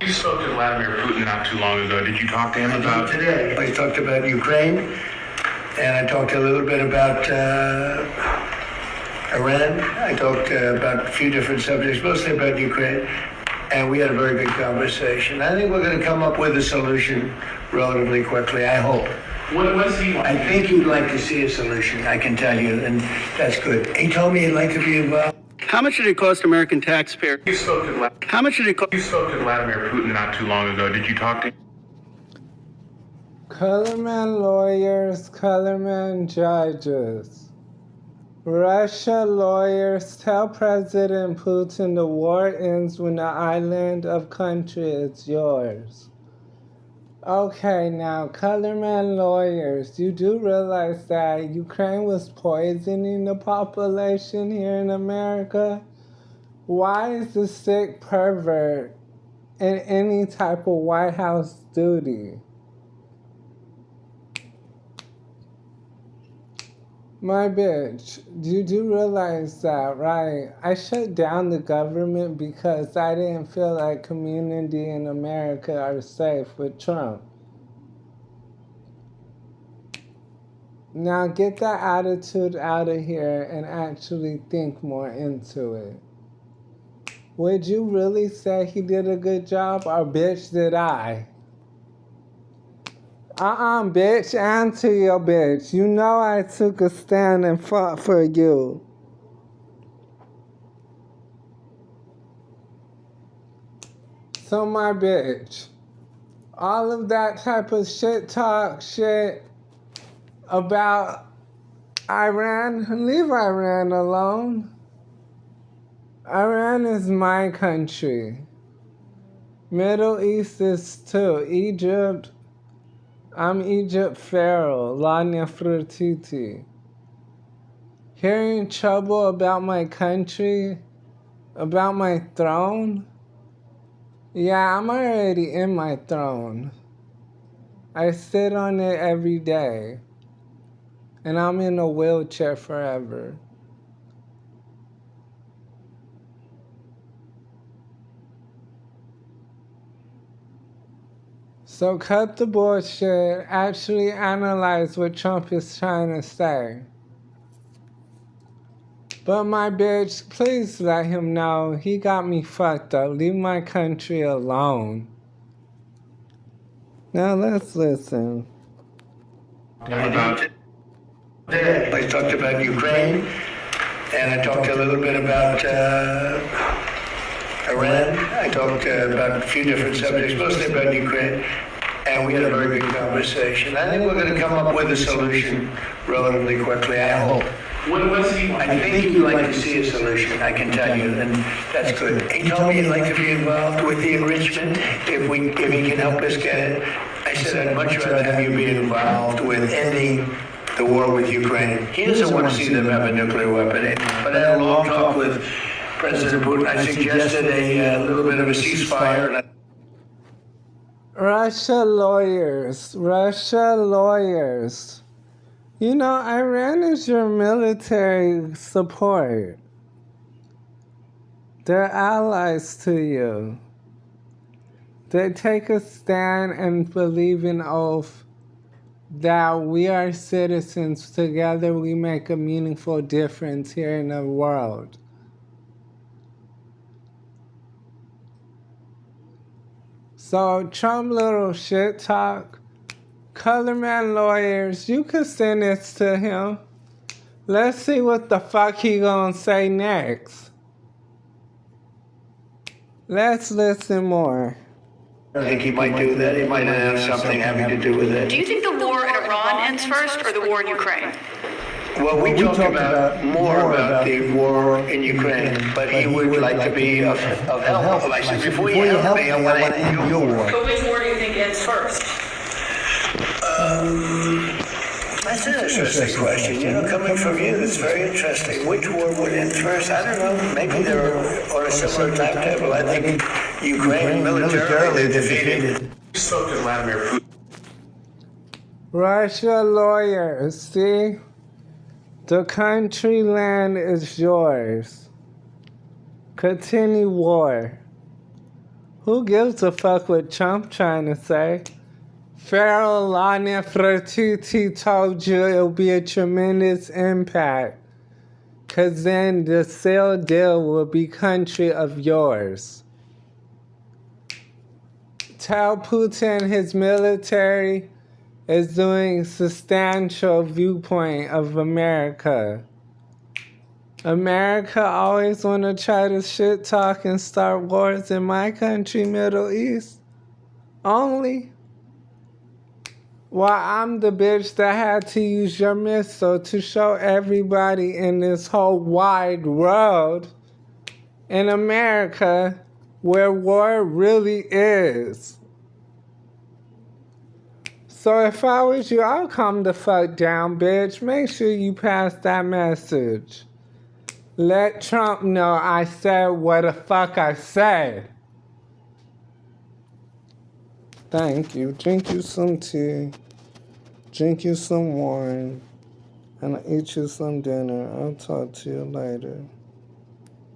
You spoke to Vladimir Putin not too long ago. Did you talk to him about today? I talked about Ukraine, and I talked a little bit about Iran. I talked about a few different subjects, mostly about Ukraine, and we had a very good conversation. I think we're going to come up with a solution relatively quickly, I hope. what does he want? I think he'd like to see a solution, I can tell you, and that's good. He told me he'd like to be involved. How much did it cost American taxpayers? You spoke to How much did it cost? You spoke to Vladimir Putin not too long ago. Did you talk to him? Colorman lawyers, colorman judges. Russia lawyers tell President Putin the war ends when the island of country is yours. Okay, now, colorman lawyers, you do realize that Ukraine was poisoning the population here in America? Why is the sick pervert in any type of White House duty? My bitch, you do realize that, right? I shut down the government because I didn't feel like community in America are safe with Trump. Now get that attitude out of here and actually think more into it. Would you really say he did a good job, or bitch did I? Bitch, answer your bitch. You know I took a stand and fought for you. So my bitch, all of that type of shit talk shit about Iran, leave Iran alone. Iran is my country. Middle East is too. Egypt, I'm Egypt Pharaoh, La Nefertiti. Hearing trouble about my country, about my throne? Yeah, I'm already in my throne. I sit on it every day. And I'm in a wheelchair forever. So cut the bullshit, actually analyze what Trump is trying to say. But my bitch, please let him know he got me fucked up. Leave my country alone. Now let's listen. Today, I talked about Ukraine, and I talked a little bit about Iran. I talked about a few different subjects, mostly about Ukraine, and we had a very good conversation. I think we're going to come up with a solution relatively quickly, I hope. What does he want? I think he'd like to see a solution, I can tell you, and that's good. He told me he'd like to be involved with the enrichment if he can help us get it. I said, I'd much rather have you be involved with ending the war with Ukraine. He doesn't want to see them have a nuclear weapon. But I had a long talk with President Putin. I suggested a little bit of a ceasefire. Russia lawyers. You know, Iran is your military support. They're allies to you. They take a stand and believe in oath that we are citizens. Together we make a meaningful difference here in the world. So Trump little shit talk, colorman lawyers, you could send this to him. Let's see what the fuck he gonna say next. Let's listen more. I think he might do that. He might have something having to do with it. Do you think the war in Iran ends first or the war in Ukraine? Well, we talked about more about the war in Ukraine, but he would like to be of help. I said, before you help me, I want to end your war. But which war do you think ends first? That's an interesting question. You know, coming from you, it's very interesting. Which war would end first? I don't know. Maybe they're on a similar timetable. I think Ukraine militarily defeated. You spoke to Vladimir Putin. Russia lawyers, see? The country land is yours. Continue war. Who gives a fuck what Trump trying to say? Pharaoh La Nefertiti told you it'll be a tremendous impact. Cause then the sale deal will be country of yours. Tell Putin his military is doing substantial viewpoint of America. America always want to try to shit talk and start wars in my country, Middle East. Only. While I'm the bitch that had to use your missile to show everybody in this whole wide world, in America, where war really is. So if I was you, I'll calm the fuck down, bitch. Make sure you pass that message. Let Trump know I said what the fuck I said. Thank you. Drink you some tea. Drink you some wine. And eat you some dinner. I'll talk to you later.